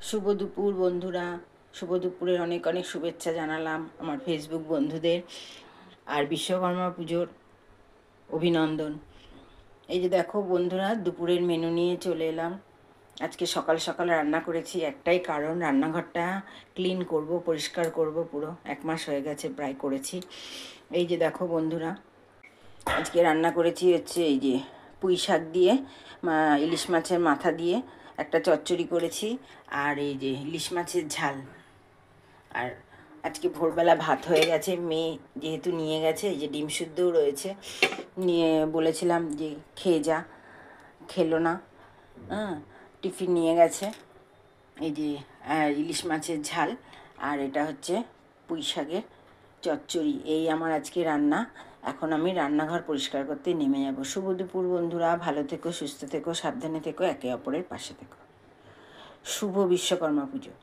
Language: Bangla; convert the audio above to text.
শুভ দুপুর বন্ধুরা। শুভ দুপুরের অনেক অনেক শুভেচ্ছা জানালাম আমার ফেসবুক বন্ধুদের, আর বিশ্বকর্মা পুজোর অভিনন্দন। এই যে দেখো বন্ধুরা, দুপুরের মেনু নিয়ে চলে এলাম। আজকে সকাল সকাল রান্না করেছি, একটাই কারণ, রান্নাঘরটা ক্লিন করব, পরিষ্কার করব। পুরো 1 মাস হয়ে গেছে প্রায় করেছি। এই যে দেখো বন্ধুরা, আজকে রান্না করেছি হচ্ছে এই যে পুঁই শাক দিয়ে ইলিশ মাছের মাথা দিয়ে একটা চচ্চড়ি করেছি, আর এই যে ইলিশ মাছের ঝাল। আর আজকে ভোরবেলা ভাত হয়ে গেছে, মেয়ে যেহেতু নিয়ে গেছে, এই যে ডিম সিদ্ধও রয়েছে, নিয়ে বলেছিলাম যে খেয়ে যা, খেলো না। হ্যাঁ, টিফিন নিয়ে গেছে। এই যে ইলিশ মাছের ঝাল, আর এটা হচ্ছে পুঁই শাকের চচ্চড়ি। এই আমার আজকে রান্না। এখন আমি রান্নাঘর পরিষ্কার করতে নেমে যাব। শুভ দুপুর বন্ধুরা, ভালো থেকো, সুস্থ থেকো, সাবধানে থেকো, একে অপরের পাশে থেকো। শুভ বিশ্বকর্মা পুজো।